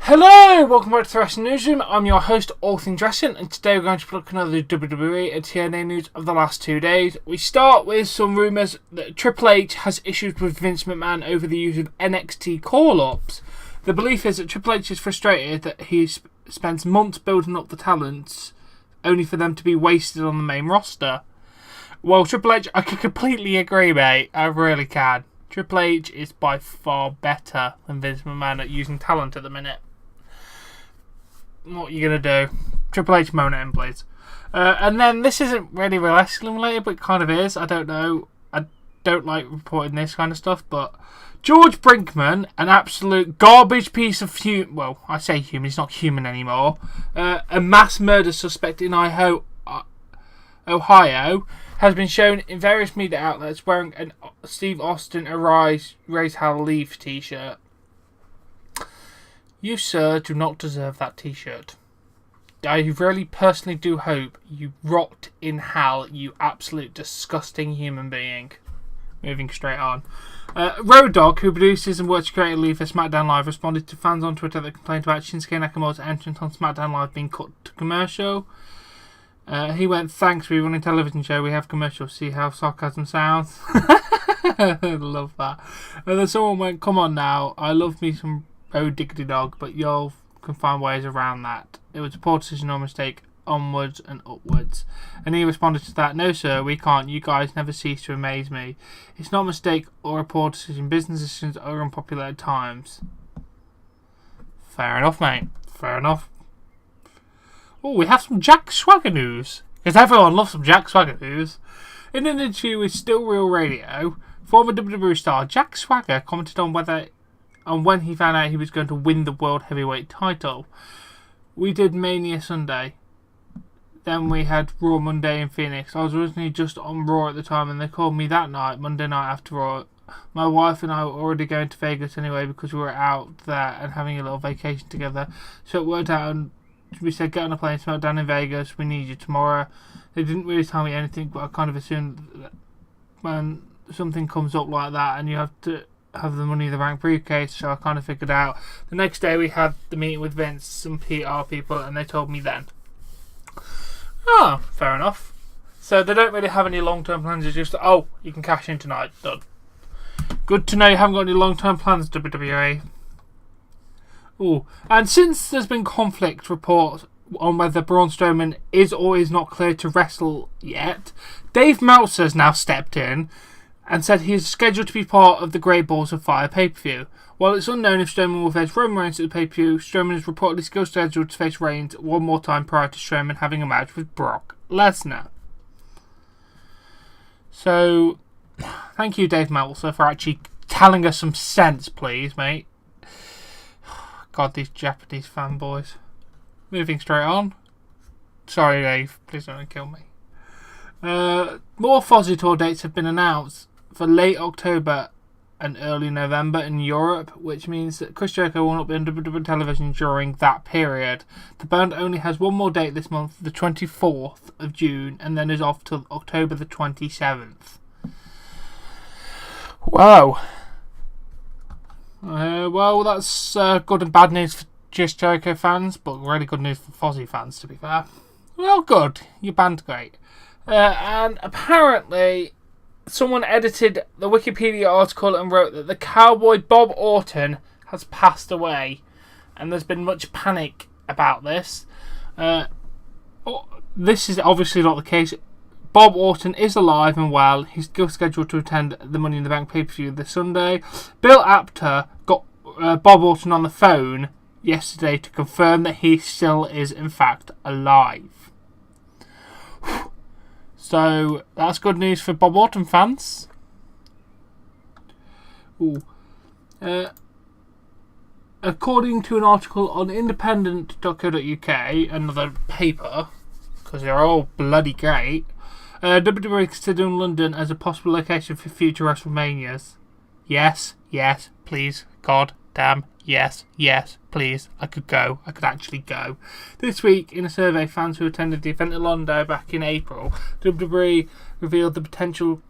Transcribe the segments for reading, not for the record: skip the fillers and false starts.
Hello, welcome back to the Wrestling Newsroom. I'm your host, Orton, and today we're going to look at another WWE and TNA news of the last 2 days. We start with some rumours that Triple H has issues with Vince McMahon over the use of NXT call-ups. The belief is that Triple H is frustrated that he spends months building up the talents only for them to be wasted on the main roster. Well, Triple H, I can completely agree, mate. I really can. Triple H is by far better than Vince McMahon at using talent at the minute. What are you going to do? Triple H, moan at him, please. And then, this isn't really wrestling related, but it kind of is. I don't know. I don't like reporting this kind of stuff, but George Brinkman, an absolute garbage piece of human... Well, I say human, he's not human anymore. A mass murder suspect in Ohio, has been shown in various media outlets wearing a Steve Austin Raise Hell Leave t-shirt. You, sir, do not deserve that t-shirt. I really personally do hope you rot in hell, you absolute disgusting human being. Moving straight on. Dogg, who produces and works creatively for SmackDown Live, responded to fans on Twitter that complained about Shinsuke Nakamura's entrance on SmackDown Live being cut to commercial. He went, "Thanks, we run a television show, we have commercials, see how sarcasm sounds?" I love that. And then someone went, "Come on now, I love me some diggity dog, but y'all can find ways around that. It was a poor decision or mistake, onwards and upwards." And he responded to that, "No sir, we can't, you guys never cease to amaze me. It's not a mistake or a poor decision, business decisions are unpopular at times." Fair enough, mate, fair enough. Oh, we have some Jack Swagger news, because everyone loves some Jack Swagger news. In an interview with Still Real Radio, former WWE star Jack Swagger commented on when he found out he was going to win the World Heavyweight title. "We did Mania Sunday. Then we had Raw Monday in Phoenix. I was originally just on Raw at the time and they called me that night, Monday night after Raw. My wife and I were already going to Vegas anyway because we were out there and having a little vacation together. So it worked out and we said, get on a plane, SmackDown in Vegas, we need you tomorrow." They didn't really tell me anything, but I kind of assumed that when something comes up like that and you have to have the Money in the Bank briefcase, so I kind of figured out. The next day we had the meeting with Vince, some PR people, and they told me then. Oh, fair enough. So they don't really have any long-term plans, it's just, oh, you can cash in tonight, done. Good to know you haven't got any long-term plans, WWE. Ooh. And since there's been conflict reports on whether Braun Strowman is or is not cleared to wrestle yet, Dave Meltzer has now stepped in and said he is scheduled to be part of the Great Balls of Fire pay-per-view. While it's unknown if Strowman will face Roman Reigns at the pay-per-view, Strowman is reportedly still scheduled to face Reigns one more time prior to Strowman having a match with Brock Lesnar. So, thank you, Dave Meltzer, for actually telling us some sense, please, mate. God, these Japanese fanboys. Moving straight on. Sorry, Dave. Please don't kill me. More Fozzy tour dates have been announced for late October and early November in Europe, which means that Chris Jericho will not be on WWE television during that period. The band only has one more date this month, the 24th of June, and then is off till October the 27th. Wow. Well, that's good and bad news for just Jericho fans, but really good news for Fozzy fans, to be fair. Well, good. Your band's great. And apparently, someone edited the Wikipedia article and wrote that the cowboy Bob Orton has passed away. And there's been much panic about this. This is obviously not the case. Bob Orton is alive and well. He's still scheduled to attend the Money in the Bank pay-per-view this Sunday. Bill Apter got Bob Orton on the phone yesterday to confirm that he still is in fact alive. So that's good news for Bob Orton fans. Ooh. According to an article on independent.co.uk, another paper, because they're all bloody great, WWE considering London as a possible location for future WrestleManias. Yes, please, God damn, yes, please. I could go. I could actually go. This week, in a survey, fans who attended the event in Orlando back in April, WWE revealed the potential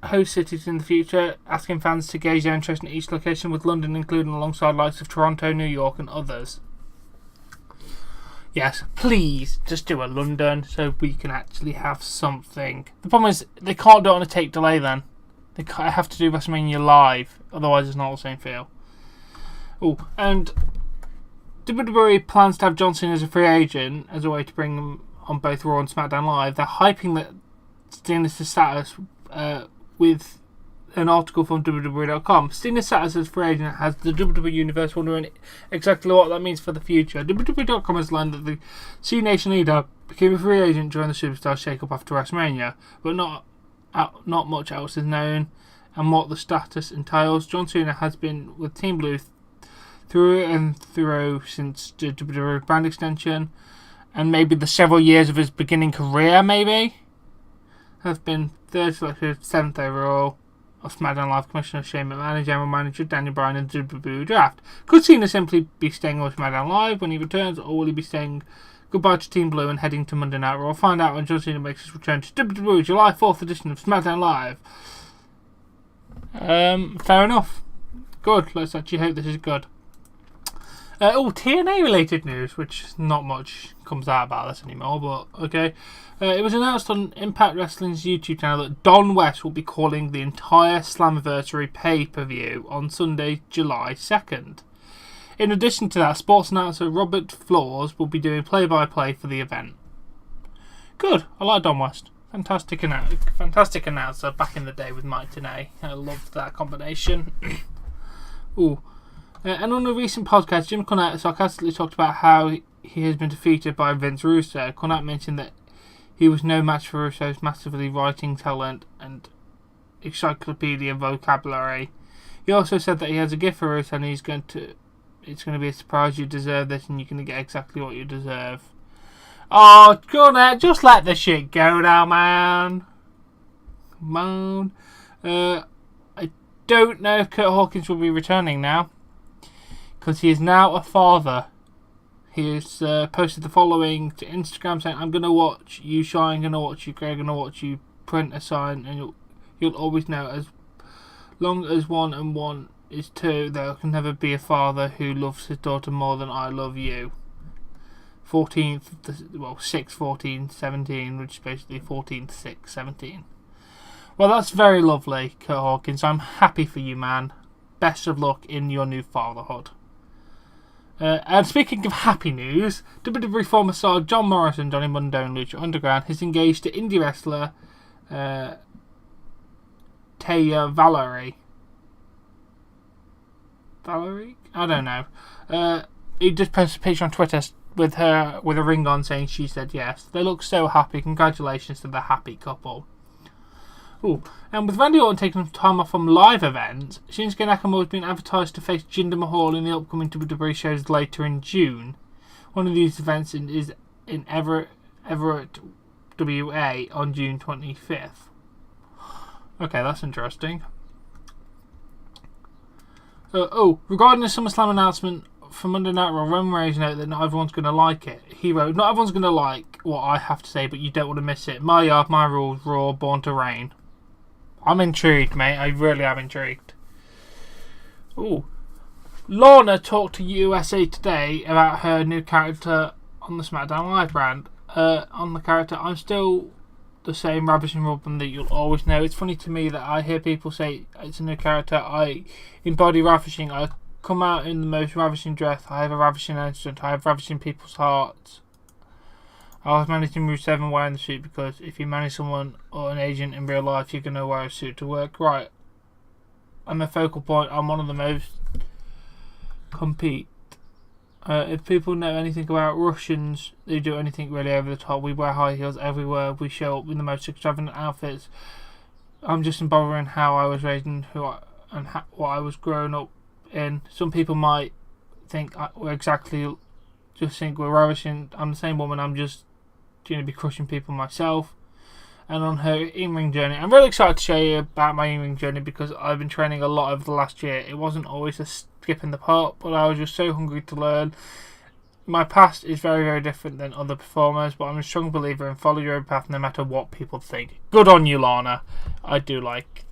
host cities in the future, asking fans to gauge their interest in each location, with London including alongside likes of Toronto, New York and others. Yes, please just do a London so we can actually have something. The problem is they can't do it on a tape delay then. They have to do WrestleMania live, otherwise it's not the same feel. Oh, and WWE plans to have John Cena as a free agent as a way to bring him on both Raw and SmackDown Live. They're hyping that Cena's status with an article from WWE.com. Cena's status as free agent has the WWE Universe wondering exactly what that means for the future. WWE.com has learned that the C Nation leader became a free agent during the Superstar shake-up after WrestleMania, but not much else is known and what the status entails. John Cena has been with Team Blue through and through since the WWE brand extension, and maybe the several years of his beginning career, maybe, has been 3rd selected, 7th overall of SmackDown Live Commissioner Shane McMahon and General Manager Daniel Bryan in the WWE Draft. Could Cena simply be staying with SmackDown Live when he returns, or will he be saying goodbye to Team Blue and heading to Monday Night Raw? We'll find out when John Cena makes his return to WWE July 4th edition of SmackDown Live. Fair enough. Good. Let's actually hope this is good. TNA related news, which not much comes out about this anymore, but okay. It was announced on Impact Wrestling's YouTube channel that Don West will be calling the entire Slammiversary pay-per-view on Sunday, July 2nd. In addition to that, sports announcer Robert Flores will be doing play-by-play for the event. Good, I like Don West. Fantastic announcer back in the day with Mike Tenay. I loved that combination. Ooh. And on a recent podcast, Jim Cornette sarcastically talked about how he has been defeated by Vince Russo. Cornette mentioned that he was no match for Russo's massively writing talent and encyclopedia vocabulary. He also said that he has a gift for Russo and it's going to be a surprise. You deserve this and you're going to get exactly what you deserve. Oh, Cornette, just let the shit go now, man. Come on. I don't know if Kurt Hawkins will be returning now, because he is now a father. He has posted the following to Instagram saying, "I'm going to watch you shine, I'm going to watch you grow, I'm going to watch you print a sign, and you'll always know, as long as 1 and 1 is 2, there can never be a father who loves his daughter more than I love you." 6, 14, 17, which is basically 14, 6, 17. Well, that's very lovely, Kurt Hawkins. I'm happy for you, man. Best of luck in your new fatherhood. And speaking of happy news, WWE former star John Morrison, Johnny Mundo and Lucha Underground is engaged to indie wrestler Taya Valerie? I don't know. He just posted a picture on Twitter with her with a ring on saying she said yes. They look so happy. Congratulations to the happy couple. Ooh. And with Randy Orton taking time off from live events, Shinsuke Nakamura has been advertised to face Jinder Mahal in the upcoming WWE shows later in June. One of these events is in Everett, WA on June 25th. Okay, that's interesting. Regarding the SummerSlam announcement for Monday Night Raw, Roman Reigns noted that not everyone's going to like it. He wrote, "Not everyone's going to like what I have to say, but you don't want to miss it. My yard, my rules, Raw, born to reign." I'm intrigued, mate. I really am intrigued. Ooh. Lorna talked to USA Today about her new character on the SmackDown Live brand. On the character, "I'm still the same Ravishing Robin that you'll always know. It's funny to me that I hear people say it's a new character. I embody ravishing. I come out in the most ravishing dress. I have a ravishing accent. I have ravishing people's hearts. I was managing Route 7 wearing the suit because if you manage someone or an agent in real life, you're going to wear a suit to work. Right. I'm a focal point. I'm one of the most compete. If people know anything about Russians, they do anything really over the top. We wear high heels everywhere. We show up in the most extravagant outfits. I'm just embodying how I was raised and what I was growing up in. Some people might think we're just think we're ravishing. I'm the same woman. I'm just going to be crushing people myself." And on her in-ring journey, I'm really excited to show you about my in-ring journey because I've been training a lot over the last year. It wasn't always a skip in the pot, but I was just so hungry to learn. My past is very, very different than other performers, but I'm a strong believer in follow your own path no matter what people think. Good on you, Lana. I do like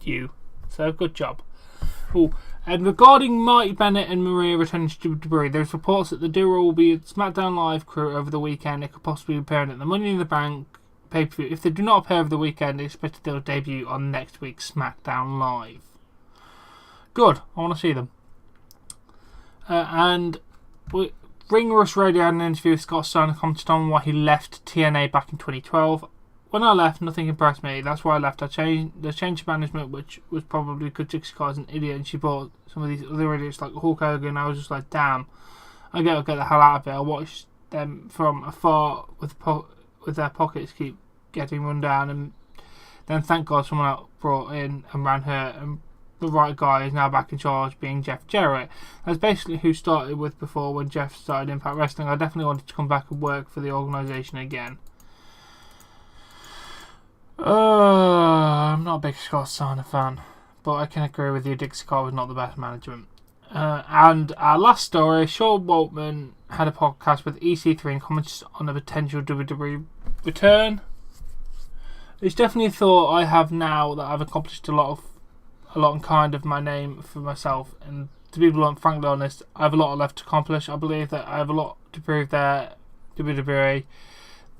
you. So, good job. Ooh. And regarding Marty Bennett and Maria returning to WWE, there's reports that the duo will be at SmackDown Live crew over the weekend. It could possibly be appearing at the Money in the Bank pay-per-view. If they do not appear over the weekend, they expect they'll debut on next week's SmackDown Live. Good, I want to see them. Ring Rust Radio had an interview with Scott Steiner, commented on why he left TNA back in 2012. When I left, nothing impressed me. That's why I left. The change of management, which was probably because Dixie Carter's an idiot, and she brought some of these other idiots like Hulk Hogan. I was just like, damn, I'll get the hell out of it. I watched them from afar with their pockets keep getting run down, and then thank God someone else brought in and ran her, and the right guy is now back in charge, being Jeff Jarrett. That's basically who started with before when Jeff started Impact Wrestling. I definitely wanted to come back and work for the organisation again. I'm not a big Scott Steiner fan, but I can agree with you, Dixie Carter was not the best management. And our last story, Sean Waltman had a podcast with EC3 and commented on a potential WWE return. It's definitely a thought I have now that I've accomplished a lot and kind of my name for myself, and to be frankly honest, I have a lot left to accomplish. I believe that I have a lot to prove there, WWE,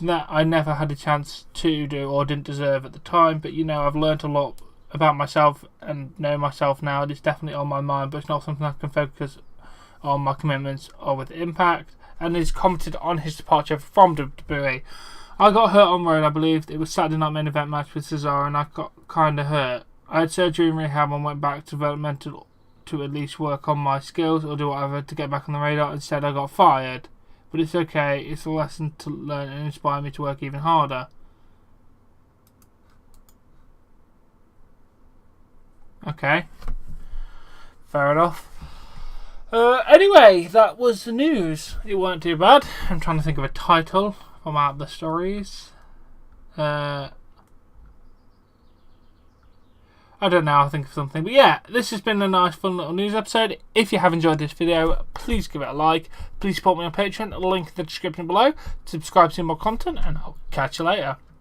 that I never had a chance to do or didn't deserve at the time, but I've learnt a lot about myself and know myself now, and it's definitely on my mind, but it's not something I can focus on my commitments or with Impact. And he's commented on his departure from WWE. I got hurt on road, I believe it was Saturday night main event match with Cesaro, and I got kinda hurt. I had surgery and rehab and went back to developmental to at least work on my skills or do whatever to get back on the radar. Instead I got fired. But it's okay, it's a lesson to learn and inspire me to work even harder. Okay. Fair enough. Anyway, that was the news. It weren't too bad. I'm trying to think of a title from out the stories. I don't know, I'll think of something. But yeah, this has been a nice, fun little news episode. If you have enjoyed this video, please give it a like. Please support me on Patreon. Link in the description below. Subscribe to see more content, and I'll catch you later.